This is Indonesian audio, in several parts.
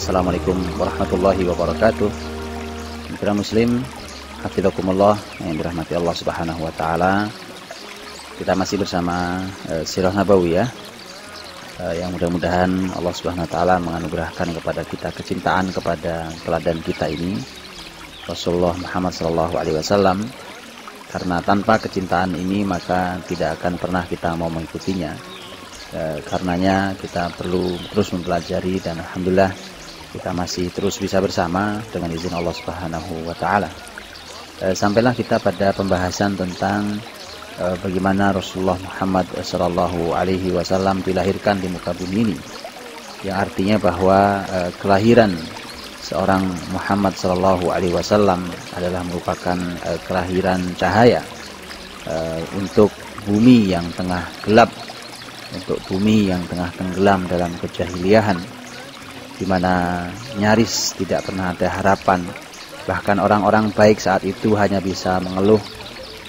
Assalamualaikum warahmatullahi wabarakatuh. Mitra muslim, hafizakumullah yang dirahmati Allah Subhanahu wa taala. Kita masih bersama Sirah Nabawiyah yang mudah-mudahan Allah Subhanahu wa taala menganugerahkan kepada kita kecintaan kepada teladan kita ini, Rasulullah Muhammad sallallahu alaihi wasallam. Karena tanpa kecintaan ini maka tidak akan pernah kita mau mengikutinya. Karenanya kita perlu terus mempelajari dan alhamdulillah kita masih terus bisa bersama dengan izin Allah Subhanahu wa taala. Sampailah kita pada pembahasan tentang bagaimana Rasulullah Muhammad sallallahu alaihi wasallam dilahirkan di muka bumi ini. Yang artinya bahwa kelahiran seorang Muhammad sallallahu alaihi wasallam adalah merupakan kelahiran cahaya untuk bumi yang tengah gelap, untuk bumi yang tengah tenggelam dalam kejahiliahan, di mana nyaris tidak pernah ada harapan. Bahkan orang-orang baik saat itu hanya bisa mengeluh,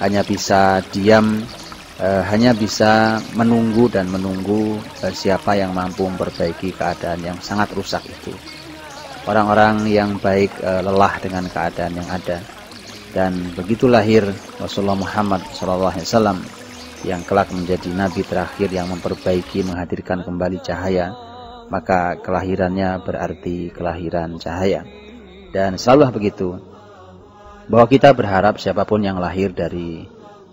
hanya bisa diam, hanya bisa menunggu dan menunggu siapa yang mampu memperbaiki keadaan yang sangat rusak itu. Orang-orang yang baik lelah dengan keadaan yang ada, dan begitu lahir Rasulullah Muhammad SAW yang kelak menjadi nabi terakhir yang memperbaiki, menghadirkan kembali cahaya, maka kelahirannya berarti kelahiran cahaya. Dan selalu begitu, bahwa kita berharap siapapun yang lahir dari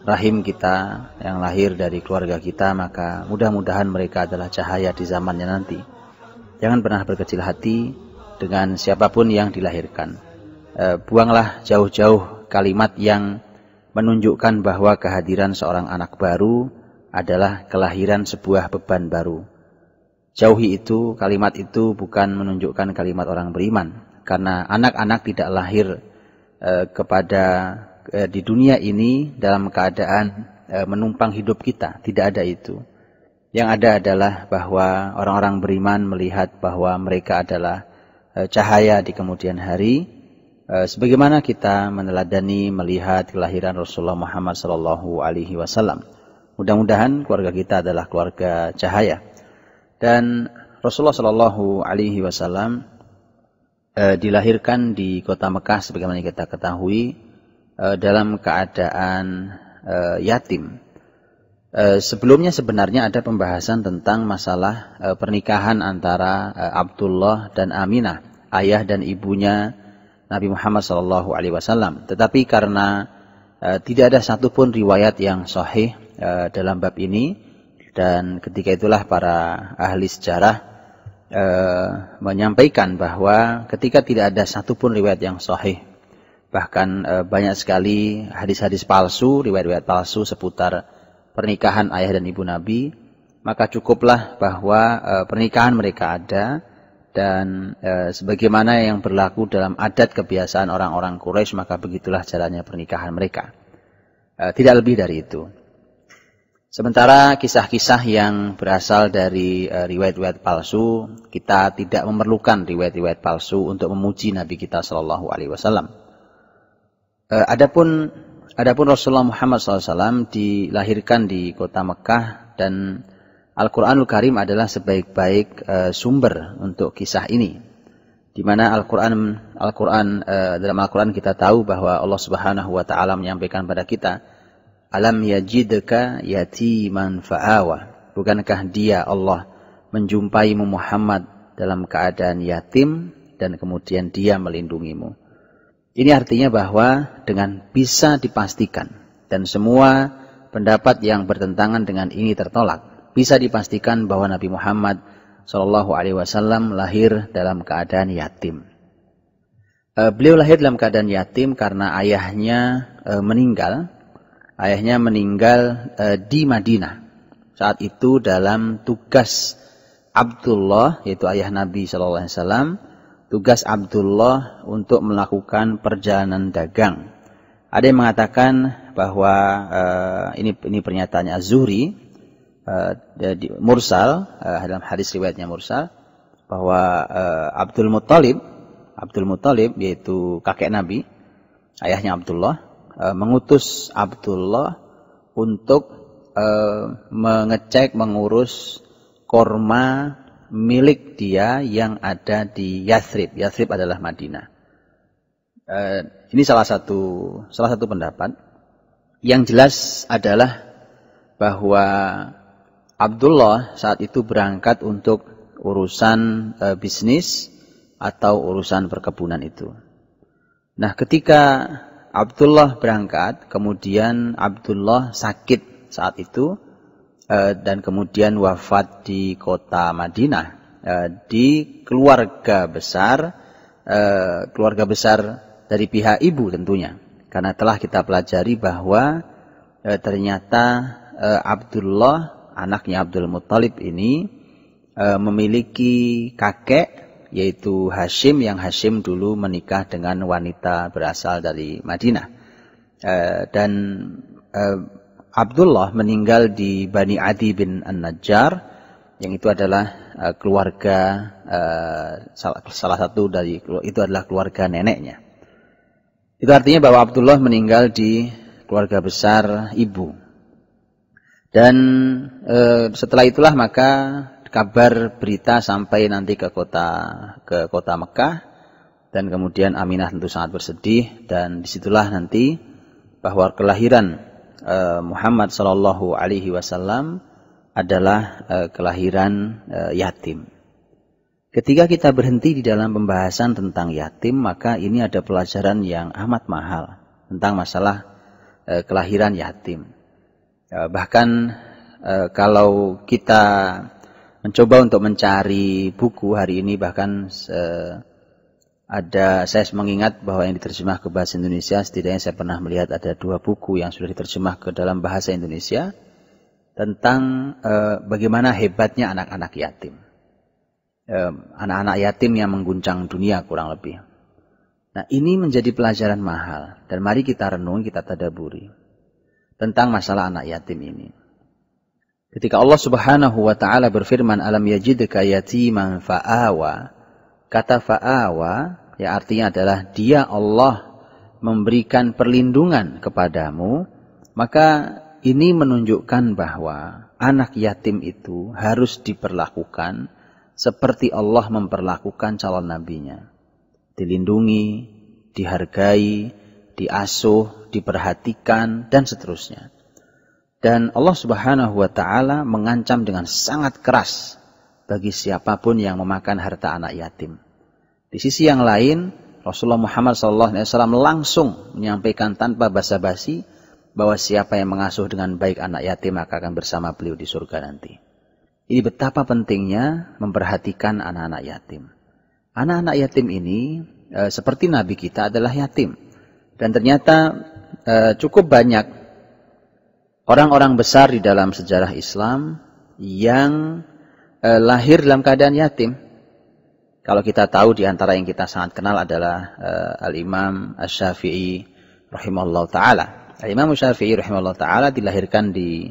rahim kita, yang lahir dari keluarga kita, maka mudah-mudahan mereka adalah cahaya di zamannya nanti. Jangan pernah berkecil hati dengan siapapun yang dilahirkan. Buanglah jauh-jauh kalimat yang menunjukkan bahwa kehadiran seorang anak baru adalah kelahiran sebuah beban baru. Jauhi itu, kalimat itu bukan menunjukkan kalimat orang beriman. Karena anak-anak tidak lahir di dunia ini dalam keadaan menumpang hidup kita. Tidak ada itu. Yang ada adalah bahwa orang-orang beriman melihat bahwa mereka adalah cahaya di kemudian hari. Sebagaimana kita meneladani melihat kelahiran Rasulullah Muhammad sallallahu alaihi wasallam. Mudah-mudahan keluarga kita adalah keluarga cahaya. Dan Rasulullah sallallahu alaihi wasallam dilahirkan di kota Mekah sebagaimana kita ketahui dalam keadaan yatim. Sebelumnya sebenarnya ada pembahasan tentang masalah pernikahan antara Abdullah dan Aminah, ayah dan ibunya Nabi Muhammad SAW. Tetapi karena tidak ada satupun riwayat yang sahih dalam bab ini, dan ketika itulah para ahli sejarah menyampaikan bahwa ketika tidak ada satupun riwayat yang sahih, bahkan banyak sekali hadis-hadis palsu, riwayat-riwayat palsu seputar pernikahan ayah dan ibu Nabi, maka cukuplah bahwa pernikahan mereka ada. Dan sebagaimana yang berlaku dalam adat kebiasaan orang-orang Quraisy, maka begitulah jalannya pernikahan mereka. Tidak lebih dari itu. Sementara kisah-kisah yang berasal dari riwayat-riwayat palsu, kita tidak memerlukan riwayat-riwayat palsu untuk memuji Nabi kita Shallallahu Alaihi Wasallam. Adapun Rasulullah Muhammad SAW dilahirkan di kota Mekah, dan Al-Quranul Karim adalah sebaik-baik sumber untuk kisah ini. Di mana dalam Al-Quran kita tahu bahwa Allah Subhanahu wa taala menyampaikan pada kita, alam yajidka yatiman fa'awa. Bukankah dia Allah menjumpaimu Muhammad dalam keadaan yatim dan kemudian dia melindungimu. Ini artinya bahwa dengan bisa dipastikan, dan semua pendapat yang bertentangan dengan ini tertolak, bisa dipastikan bahwa Nabi Muhammad SAW lahir dalam keadaan yatim. Beliau lahir dalam keadaan yatim karena ayahnya meninggal. Ayahnya meninggal di Madinah. Saat itu dalam tugas Abdullah, yaitu ayah Nabi SAW, tugas Abdullah untuk melakukan perjalanan dagang. Ada yang mengatakan bahwa ini pernyataannya Az-Zuhri, mursal, dalam hadis riwayatnya mursal, bahwa Abdul Muttalib yaitu kakek Nabi, ayahnya Abdullah, mengutus Abdullah untuk mengecek, mengurus korma milik dia yang ada di Yathrib. Yathrib adalah Madinah. Ini salah satu pendapat. Yang jelas adalah bahwa Abdullah saat itu berangkat untuk urusan bisnis atau urusan perkebunan itu. Nah, ketika Abdullah berangkat, kemudian Abdullah sakit saat itu dan kemudian wafat di kota Madinah, di keluarga besar dari pihak ibu tentunya, karena telah kita pelajari bahwa ternyata Abdullah, anaknya Abdul Muttalib ini memiliki kakek yaitu Hashim, yang Hashim dulu menikah dengan wanita berasal dari Madinah. Dan Abdullah meninggal di Bani Adi bin An-Najjar, yang itu adalah keluarga salah satu dari itu adalah keluarga neneknya. Itu artinya bahwa Abdullah meninggal di keluarga besar ibu. Dan setelah itulah maka kabar berita sampai nanti ke kota Mekah, dan kemudian Aminah tentu sangat bersedih, dan disitulah nanti bahwa kelahiran Muhammad Sallallahu Alaihi Wasallam adalah kelahiran yatim. Ketika kita berhenti di dalam pembahasan tentang yatim, maka ini ada pelajaran yang amat mahal tentang masalah kelahiran yatim. Bahkan kalau kita mencoba untuk mencari buku hari ini, bahkan saya mengingat bahwa yang diterjemah ke bahasa Indonesia, setidaknya saya pernah melihat ada 2 buku yang sudah diterjemah ke dalam bahasa Indonesia tentang bagaimana hebatnya anak-anak yatim. Anak-anak yatim yang mengguncang dunia kurang lebih. Nah, ini menjadi pelajaran mahal, dan mari kita renung, kita tadaburi tentang masalah anak yatim ini. Ketika Allah Subhanahu wa taala berfirman, "Alam yajidka yatiman fa'awa." Kata fa'awa ya artinya adalah dia Allah memberikan perlindungan kepadamu, maka ini menunjukkan bahwa anak yatim itu harus diperlakukan seperti Allah memperlakukan calon nabinya. Dilindungi, dihargai, diasuh, diperhatikan, dan seterusnya. Dan Allah Subhanahu wa taala mengancam dengan sangat keras bagi siapapun yang memakan harta anak yatim. Di sisi yang lain, Rasulullah Muhammad SAW langsung menyampaikan tanpa basa-basi bahwa siapa yang mengasuh dengan baik anak yatim maka akan bersama beliau di surga nanti. Ini betapa pentingnya memperhatikan anak-anak yatim. Anak-anak yatim ini seperti Nabi kita adalah yatim. Dan ternyata cukup banyak orang-orang besar di dalam sejarah Islam yang lahir dalam keadaan yatim. Kalau kita tahu, di antara yang kita sangat kenal adalah Al-Imam Asy-Syafi'i rahimahullah ta'ala. Al-Imam Asy-Syafi'i rahimahullah ta'ala dilahirkan di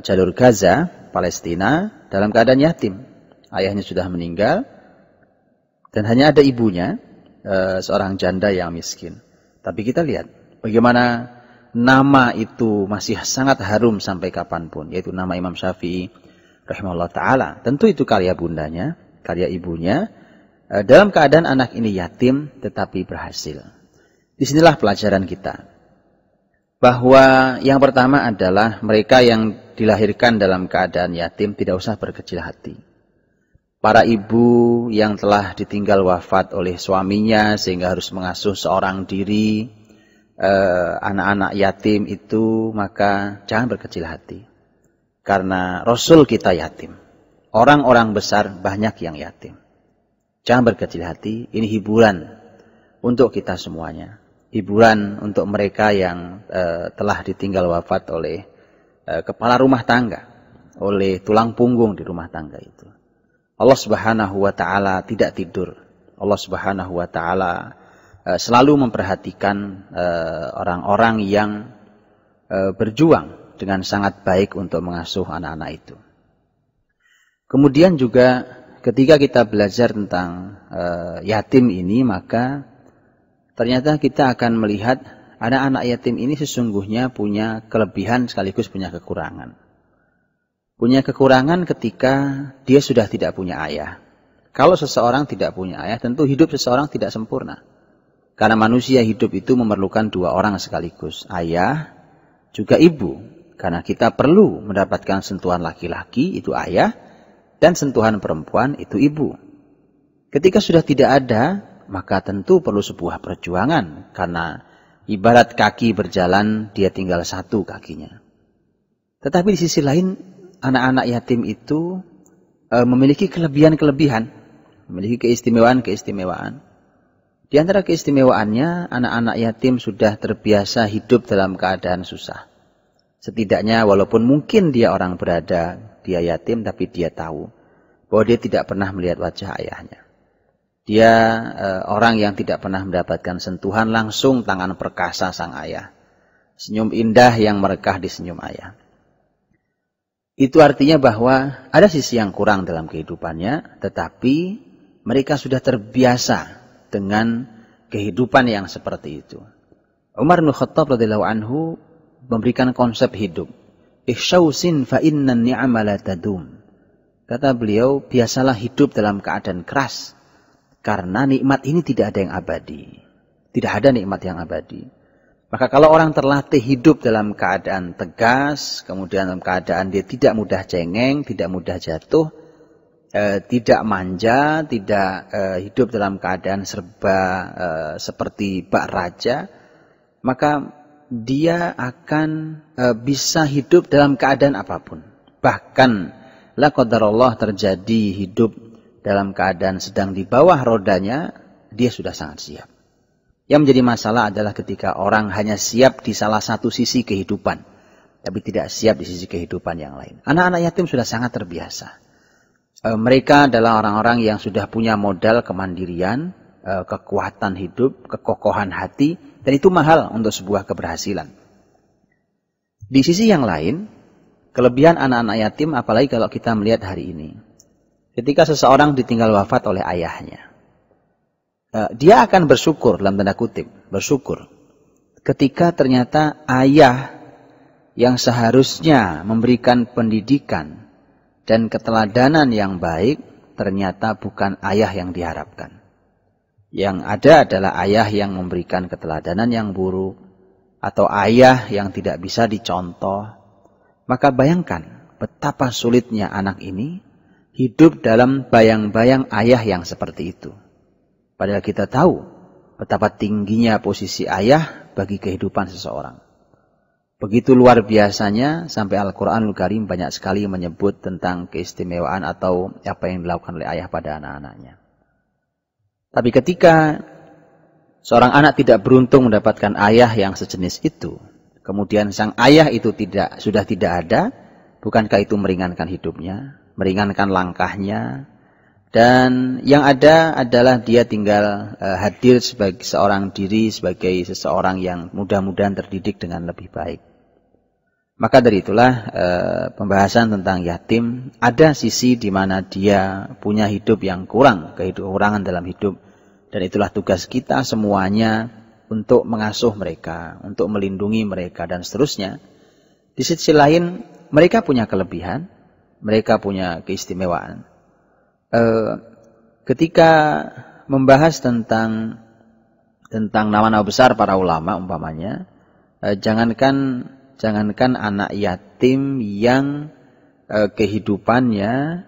jalur Gaza, Palestina, dalam keadaan yatim. Ayahnya sudah meninggal dan hanya ada ibunya, seorang janda yang miskin. Tapi kita lihat bagaimana nama itu masih sangat harum sampai kapanpun, yaitu nama Imam Syafi'i rahimahullah ta'ala. Tentu itu karya bundanya, karya ibunya, dalam keadaan anak ini yatim tetapi berhasil. Disinilah pelajaran kita. Bahwa yang pertama adalah mereka yang dilahirkan dalam keadaan yatim tidak usah berkecil hati. Para ibu yang telah ditinggal wafat oleh suaminya sehingga harus mengasuh seorang diri, anak-anak yatim itu, maka jangan berkecil hati. Karena Rasul kita yatim. Orang-orang besar banyak yang yatim. Jangan berkecil hati, ini hiburan untuk kita semuanya. Hiburan untuk mereka yang telah ditinggal wafat oleh kepala rumah tangga, oleh tulang punggung di rumah tangga itu. Allah Subhanahu wa ta'ala tidak tidur. Allah Subhanahu wa ta'ala selalu memperhatikan orang-orang yang berjuang dengan sangat baik untuk mengasuh anak-anak itu. Kemudian juga ketika kita belajar tentang yatim ini, maka ternyata kita akan melihat anak-anak yatim ini sesungguhnya punya kelebihan sekaligus punya kekurangan. punya kekurangan ketika dia sudah tidak punya ayah. Kalau seseorang tidak punya ayah, tentu hidup seseorang tidak sempurna. Karena manusia hidup itu memerlukan dua orang sekaligus, ayah juga ibu. Karena kita perlu mendapatkan sentuhan laki-laki, itu ayah, dan sentuhan perempuan, itu ibu. Ketika sudah tidak ada, maka tentu perlu sebuah perjuangan. Karena ibarat kaki berjalan, dia tinggal satu kakinya. Tetapi di sisi lain, anak-anak yatim itu memiliki kelebihan-kelebihan, memiliki keistimewaan-keistimewaan. Di antara keistimewaannya, anak-anak yatim sudah terbiasa hidup dalam keadaan susah. Setidaknya walaupun mungkin dia orang berada, dia yatim, tapi dia tahu bahwa dia tidak pernah melihat wajah ayahnya. Dia orang yang tidak pernah mendapatkan sentuhan langsung tangan perkasa sang ayah. Senyum indah yang merekah di senyum ayah. Itu artinya bahwa ada sisi yang kurang dalam kehidupannya, tetapi mereka sudah terbiasa dengan kehidupan yang seperti itu. Umar bin Khattab radhiyallahu anhu memberikan konsep hidup. Ihsyausin fa innan ni'ama la tadum. Kata beliau, biasalah hidup dalam keadaan keras. Karena nikmat ini tidak ada yang abadi. Tidak ada nikmat yang abadi. Maka kalau orang terlatih hidup dalam keadaan tegas, kemudian dalam keadaan dia tidak mudah cengeng, tidak mudah jatuh, tidak manja, tidak hidup dalam keadaan serba seperti bak raja, maka dia akan bisa hidup dalam keadaan apapun. Bahkan la qadarullah terjadi hidup dalam keadaan sedang di bawah rodanya, dia sudah sangat siap. Yang menjadi masalah adalah ketika orang hanya siap di salah satu sisi kehidupan, tapi tidak siap di sisi kehidupan yang lain. Anak-anak yatim sudah sangat terbiasa. Mereka adalah orang-orang yang sudah punya modal kemandirian, kekuatan hidup, kekokohan hati, dan itu mahal untuk sebuah keberhasilan. Di sisi yang lain, kelebihan anak-anak yatim, apalagi kalau kita melihat hari ini. Ketika seseorang ditinggal wafat oleh ayahnya, dia akan bersyukur, dalam tanda kutip, bersyukur. Ketika ternyata ayah yang seharusnya memberikan pendidikan dan keteladanan yang baik, ternyata bukan ayah yang diharapkan. Yang ada adalah ayah yang memberikan keteladanan yang buruk, atau ayah yang tidak bisa dicontoh. Maka bayangkan betapa sulitnya anak ini hidup dalam bayang-bayang ayah yang seperti itu. Padahal kita tahu betapa tingginya posisi ayah bagi kehidupan seseorang. Begitu luar biasanya sampai Al-Quranul Karim banyak sekali menyebut tentang keistimewaan atau apa yang dilakukan oleh ayah pada anak-anaknya. Tapi ketika seorang anak tidak beruntung mendapatkan ayah yang sejenis itu, kemudian sang ayah itu sudah tidak ada, bukankah itu meringankan hidupnya, meringankan langkahnya, dan yang ada adalah dia tinggal hadir sebagai seorang diri, sebagai seseorang yang mudah-mudahan terdidik dengan lebih baik. Maka dari itulah pembahasan tentang yatim, ada sisi di mana dia punya hidup yang kurang, kekurangan dalam hidup, dan itulah tugas kita semuanya untuk mengasuh mereka, untuk melindungi mereka, dan seterusnya. Di sisi lain, mereka punya kelebihan, mereka punya keistimewaan. Ketika membahas tentang nama-nama besar para ulama umpamanya, jangankan anak yatim yang kehidupannya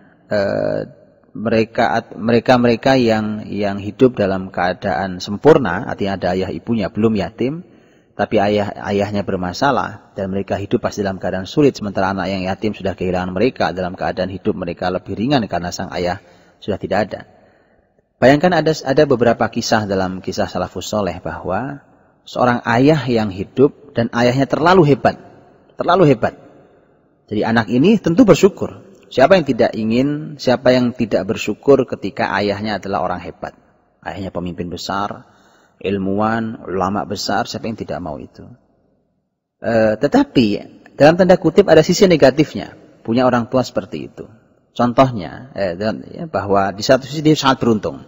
mereka yang hidup dalam keadaan sempurna, artinya ada ayah ibunya belum yatim, tapi ayahnya bermasalah dan mereka hidup pasti dalam keadaan sulit, sementara anak yang yatim sudah kehilangan mereka, dalam keadaan hidup mereka lebih ringan karena sang ayah sudah tidak ada. Bayangkan ada beberapa kisah dalam kisah salafus soleh bahwa seorang ayah yang hidup dan ayahnya terlalu hebat. Jadi anak ini tentu bersyukur. Siapa yang tidak bersyukur ketika ayahnya adalah orang hebat. Ayahnya pemimpin besar, ilmuwan, ulama besar, siapa yang tidak mau itu. Tetapi dalam tanda kutip ada sisi negatifnya, punya orang tua seperti itu. Contohnya, bahwa di satu sisi dia sangat beruntung.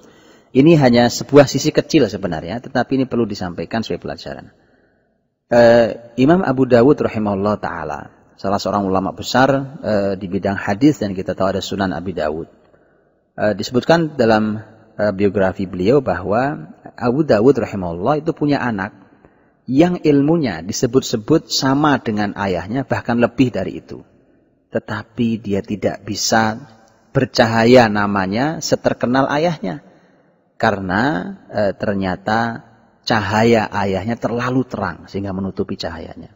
Ini hanya sebuah sisi kecil sebenarnya, tetapi ini perlu disampaikan sebagai pelajaran. Imam Abu Dawud rahimahullah ta'ala salah seorang ulama besar di bidang hadis, dan kita tahu ada Sunan Abi Dawud. Disebutkan dalam biografi beliau bahwa Abu Dawud rahimahullah itu punya anak yang ilmunya disebut-sebut sama dengan ayahnya, bahkan lebih dari itu. Tetapi dia tidak bisa bercahaya namanya seterkenal ayahnya. Karena ternyata cahaya ayahnya terlalu terang sehingga menutupi cahayanya.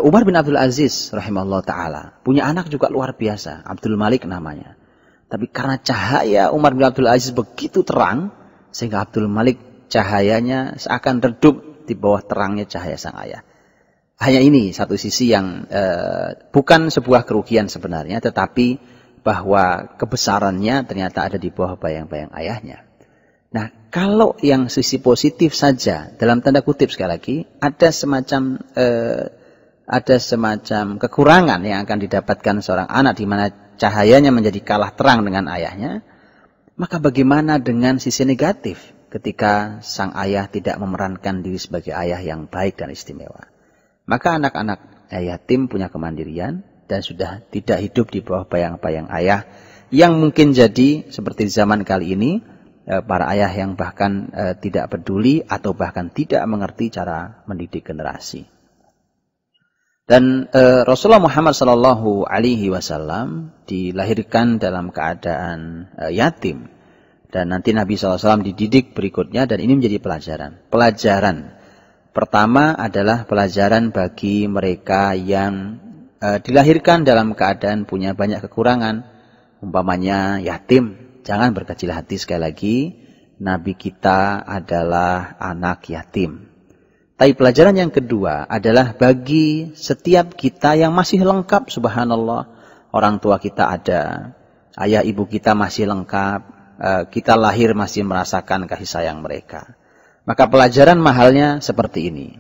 Umar bin Abdul Aziz rahimahullah ta'ala punya anak juga luar biasa, Abdul Malik namanya. Tapi karena cahaya Umar bin Abdul Aziz begitu terang, sehingga Abdul Malik cahayanya seakan redup di bawah terangnya cahaya sang ayah. Hanya ini satu sisi yang bukan sebuah kerugian sebenarnya, tetapi bahwa kebesarannya ternyata ada di bawah bayang-bayang ayahnya. Nah, kalau yang sisi positif saja, dalam tanda kutip sekali lagi, ada semacam kekurangan yang akan didapatkan seorang anak di mana cahayanya menjadi kalah terang dengan ayahnya, maka bagaimana dengan sisi negatif ketika sang ayah tidak memerankan diri sebagai ayah yang baik dan istimewa? Maka anak-anak yatim punya kemandirian dan sudah tidak hidup di bawah bayang-bayang ayah yang mungkin jadi seperti zaman kali ini, para ayah yang bahkan tidak peduli atau bahkan tidak mengerti cara mendidik generasi. Dan Rasulullah Muhammad Sallallahu Alaihi Wasallam dilahirkan dalam keadaan yatim, dan nanti Nabi SAW dididik berikutnya, dan ini menjadi pelajaran. Pelajaran pertama adalah pelajaran bagi mereka yang dilahirkan dalam keadaan punya banyak kekurangan, umpamanya yatim. Jangan berkecil hati, sekali lagi Nabi kita adalah anak yatim. Tapi pelajaran yang kedua adalah bagi setiap kita yang masih lengkap, subhanallah, orang tua kita ada, ayah ibu kita masih lengkap, kita lahir masih merasakan kasih sayang mereka. Maka pelajaran mahalnya seperti ini,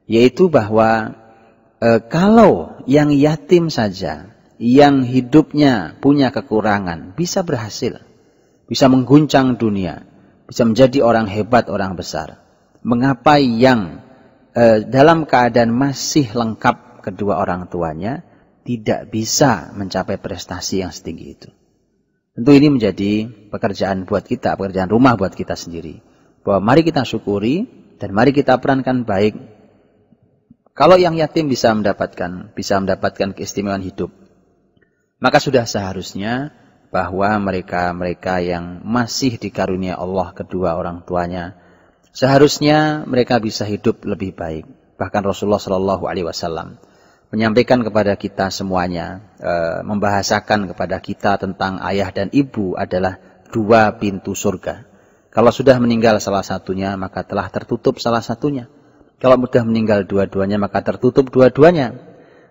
yaitu bahwa kalau yang yatim saja, yang hidupnya punya kekurangan, bisa berhasil, bisa mengguncang dunia, bisa menjadi orang hebat, orang besar. Mengapa yang dalam keadaan masih lengkap kedua orang tuanya tidak bisa mencapai prestasi yang setinggi itu? Tentu ini menjadi pekerjaan buat kita, pekerjaan rumah buat kita sendiri. Bahwa mari kita syukuri dan mari kita perankan baik. Kalau yang yatim bisa mendapatkan keistimewaan hidup, maka sudah seharusnya bahwa mereka yang masih dikarunia Allah kedua orang tuanya, seharusnya mereka bisa hidup lebih baik. Bahkan Rasulullah Shallallahu Alaihi Wasallam menyampaikan kepada kita semuanya, membahasakan kepada kita tentang ayah dan ibu adalah dua pintu surga. Kalau sudah meninggal salah satunya, maka telah tertutup salah satunya. Kalau sudah meninggal dua-duanya, maka tertutup dua-duanya.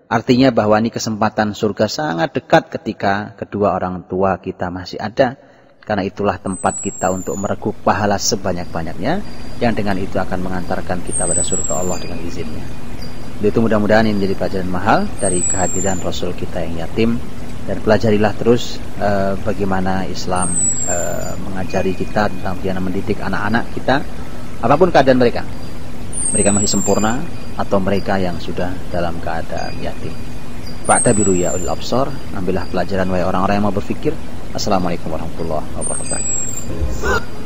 Artinya bahwa ini kesempatan surga sangat dekat ketika kedua orang tua kita masih ada. Karena itulah tempat kita untuk mereguk pahala sebanyak-banyaknya, yang dengan itu akan mengantarkan kita pada surga Allah dengan izinnya. Itu mudah-mudahan ini menjadi pelajaran mahal dari kehadiran Rasul kita yang yatim. Dan pelajarilah terus bagaimana Islam mengajari kita tentang bagaimana mendidik anak-anak kita, apapun keadaan mereka. Mereka masih sempurna atau mereka yang sudah dalam keadaan yatim. Fa'tabiru ya ulil absar, ambillah pelajaran wahai orang-orang yang mau berfikir. Assalamualaikum warahmatullahi wabarakatuh.